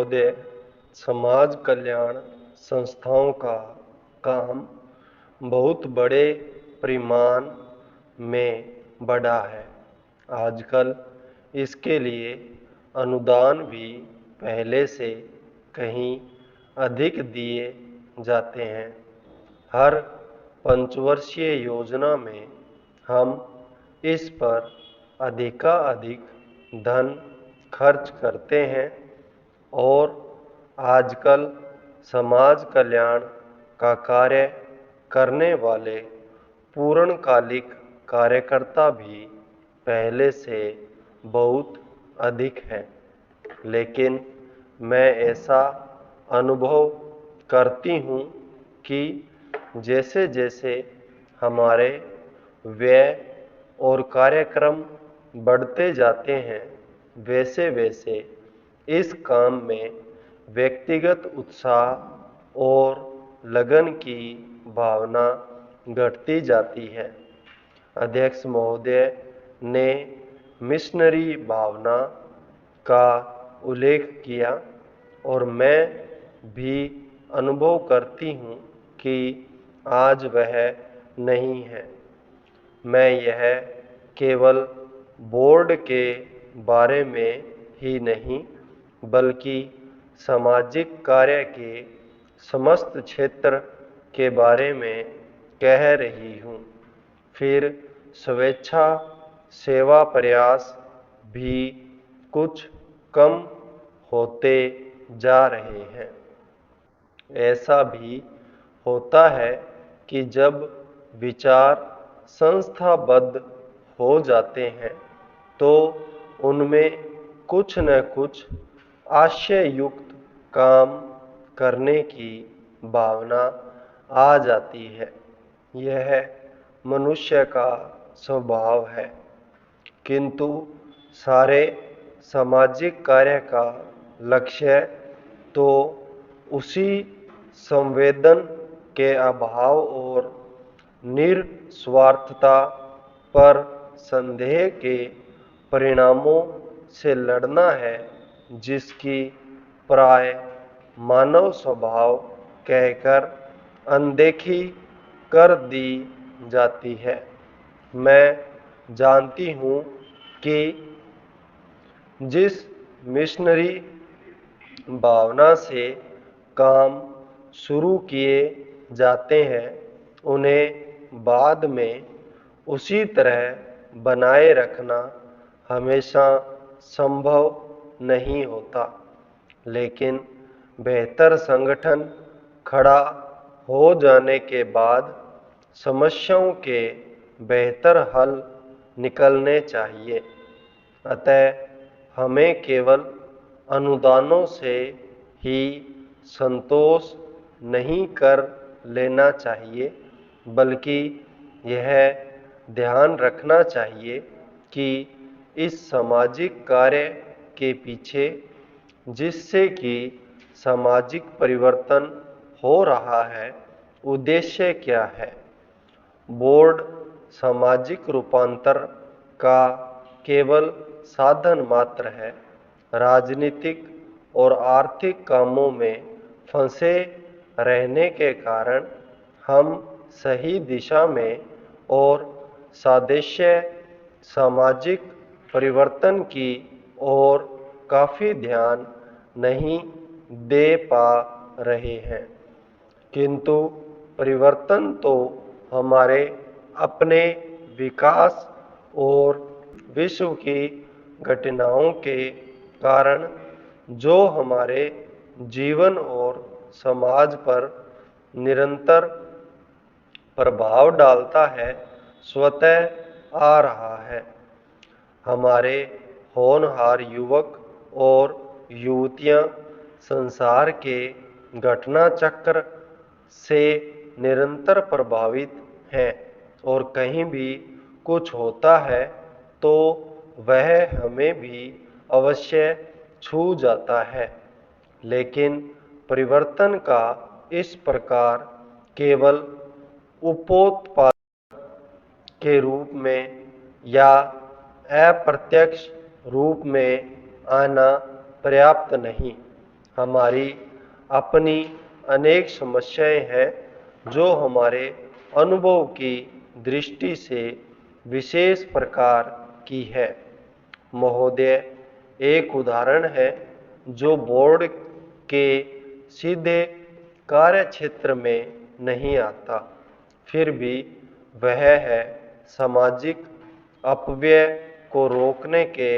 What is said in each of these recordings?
महोदय, समाज कल्याण संस्थाओं का काम बहुत बड़े परिमाण में बढ़ा है। आजकल इसके लिए अनुदान भी पहले से कहीं अधिक दिए जाते हैं। हर पंचवर्षीय योजना में हम इस पर अधिकाधिक धन खर्च करते हैं और आजकल समाज कल्याण का कार्य करने वाले पूर्णकालिक कार्यकर्ता भी पहले से बहुत अधिक हैं। लेकिन मैं ऐसा अनुभव करती हूँ कि जैसे जैसे हमारे व्यय और कार्यक्रम बढ़ते जाते हैं, वैसे वैसे इस काम में व्यक्तिगत उत्साह और लगन की भावना घटती जाती है। अध्यक्ष महोदय ने मिशनरी भावना का उल्लेख किया और मैं भी अनुभव करती हूँ कि आज वह नहीं है। मैं यह केवल बोर्ड के बारे में ही नहीं बल्कि सामाजिक कार्य के समस्त क्षेत्र के बारे में कह रही हूँ। फिर स्वेच्छा सेवा प्रयास भी कुछ कम होते जा रहे हैं। ऐसा भी होता है कि जब विचार संस्थाबद्ध हो जाते हैं तो उनमें कुछ न कुछ आशययुक्त काम करने की भावना आ जाती है। यह मनुष्य का स्वभाव है। किंतु सारे सामाजिक कार्य का लक्ष्य तो उसी संवेदन के अभाव और निस्वार्थता पर संदेह के परिणामों से लड़ना है, जिसकी प्राय मानव स्वभाव कहकर अनदेखी कर दी जाती है। मैं जानती हूँ कि जिस मिशनरी भावना से काम शुरू किए जाते हैं, उन्हें बाद में उसी तरह बनाए रखना हमेशा संभव नहीं होता। लेकिन बेहतर संगठन खड़ा हो जाने के बाद समस्याओं के बेहतर हल निकलने चाहिए। अतः हमें केवल अनुदानों से ही संतोष नहीं कर लेना चाहिए, बल्कि यह ध्यान रखना चाहिए कि इस सामाजिक कार्य के पीछे जिससे कि सामाजिक परिवर्तन हो रहा है, उद्देश्य क्या है। बोर्ड सामाजिक रूपांतर का केवल साधन मात्र है। राजनीतिक और आर्थिक कामों में फंसे रहने के कारण हम सही दिशा में और सादृश्य सामाजिक परिवर्तन की ओर काफी ध्यान नहीं दे पा रहे हैं। किंतु परिवर्तन तो हमारे अपने विकास और विश्व की घटनाओं के कारण जो हमारे जीवन और समाज पर निरंतर प्रभाव डालता है, स्वतः आ रहा है। हमारे होनहार युवक और युवतियां संसार के घटना चक्र से निरंतर प्रभावित हैं और कहीं भी कुछ होता है तो वह हमें भी अवश्य छू जाता है। लेकिन परिवर्तन का इस प्रकार केवल उपोत्पाद के रूप में या अप्रत्यक्ष रूप में आना पर्याप्त नहीं। हमारी अपनी अनेक समस्याएं हैं जो हमारे अनुभव की दृष्टि से विशेष प्रकार की है। महोदय, एक उदाहरण है जो बोर्ड के सीधे कार्य क्षेत्र में नहीं आता, फिर भी वह है सामाजिक अपव्यय को रोकने के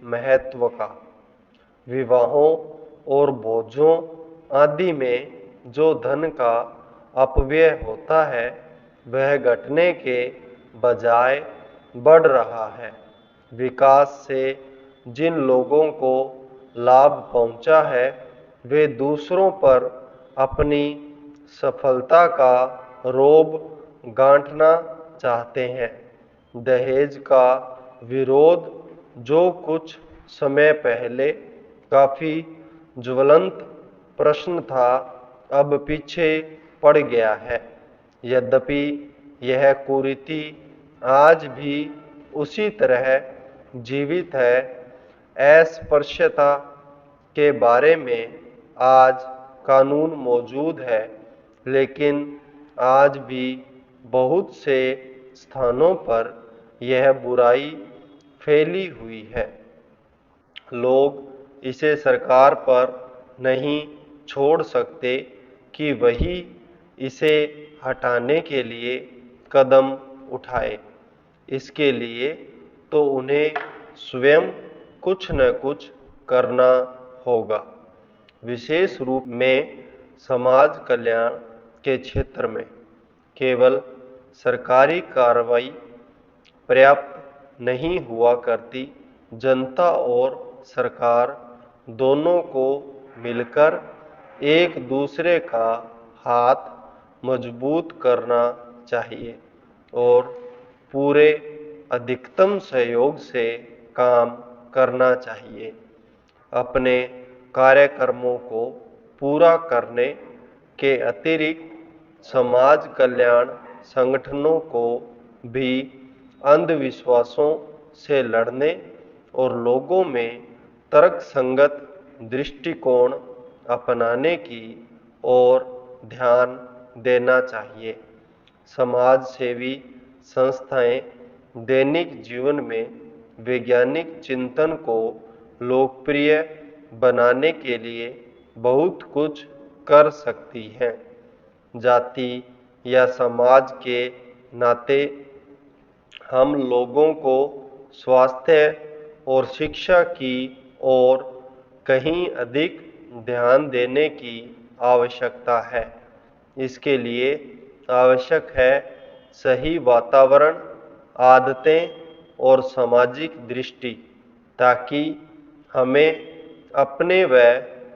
महत्व का। विवाहों और भोजों आदि में जो धन का अपव्यय होता है वह घटने के बजाय बढ़ रहा है। विकास से जिन लोगों को लाभ पहुंचा है वे दूसरों पर अपनी सफलता का रोब गांठना चाहते हैं। दहेज का विरोध जो कुछ समय पहले काफी ज्वलंत प्रश्न था, अब पीछे पड़ गया है। यद्यपि यह कुरीति आज भी उसी तरह जीवित है। अस्पृश्यता के बारे में आज कानून मौजूद है, लेकिन आज भी बहुत से स्थानों पर यह बुराई फैली हुई है। लोग इसे सरकार पर नहीं छोड़ सकते कि वही इसे हटाने के लिए कदम उठाए। इसके लिए तो उन्हें स्वयं कुछ न कुछ करना होगा। विशेष रूप में समाज कल्याण के क्षेत्र में केवल सरकारी कार्रवाई पर्याप्त नहीं हुआ करती। जनता और सरकार दोनों को मिलकर एक दूसरे का हाथ मजबूत करना चाहिए और पूरे अधिकतम सहयोग से काम करना चाहिए। अपने कार्यक्रमों को पूरा करने के अतिरिक्त समाज कल्याण संगठनों को भी अंधविश्वासों से लड़ने और लोगों में तर्कसंगत दृष्टिकोण अपनाने की ओर ध्यान देना चाहिए। समाज सेवी संस्थाएं दैनिक जीवन में वैज्ञानिक चिंतन को लोकप्रिय बनाने के लिए बहुत कुछ कर सकती हैं। जाति या समाज के नाते हम लोगों को स्वास्थ्य और शिक्षा की ओर कहीं अधिक ध्यान देने की आवश्यकता है। इसके लिए आवश्यक है सही वातावरण, आदतें और सामाजिक दृष्टि, ताकि हमें अपने व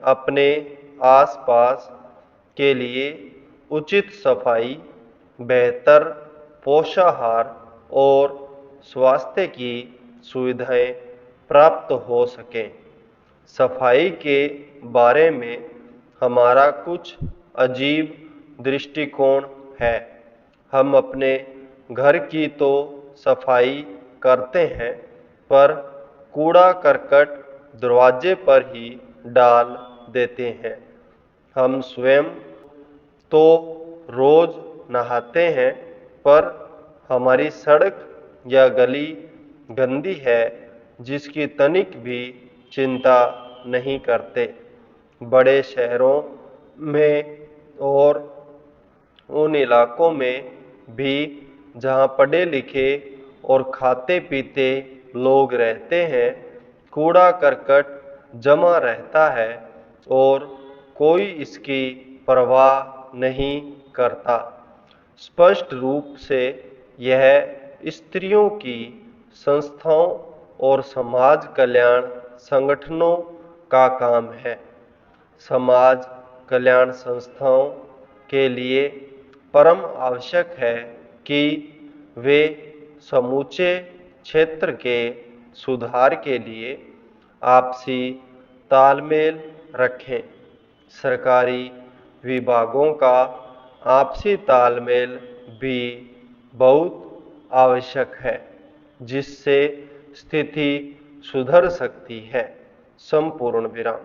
अपने आसपास के लिए उचित सफाई, बेहतर पोषाहार और स्वास्थ्य की सुविधाएं प्राप्त हो सकें। सफाई के बारे में हमारा कुछ अजीब दृष्टिकोण है। हम अपने घर की तो सफाई करते हैं, पर कूड़ा करकट दरवाजे पर ही डाल देते हैं। हम स्वयं तो रोज नहाते हैं, पर हमारी सड़क या गली गंदी है जिसकी तनिक भी चिंता नहीं करते। बड़े शहरों में और उन इलाकों में भी जहां पढ़े लिखे और खाते पीते लोग रहते हैं, कूड़ा करकट जमा रहता है और कोई इसकी परवाह नहीं करता। स्पष्ट रूप से यह स्त्रियों की संस्थाओं और समाज कल्याण संगठनों का काम है। समाज कल्याण संस्थाओं के लिए परम आवश्यक है कि वे समूचे क्षेत्र के सुधार के लिए आपसी तालमेल रखें। सरकारी विभागों का आपसी तालमेल भी बहुत आवश्यक है, जिससे स्थिति सुधर सकती है। संपूर्ण विराम।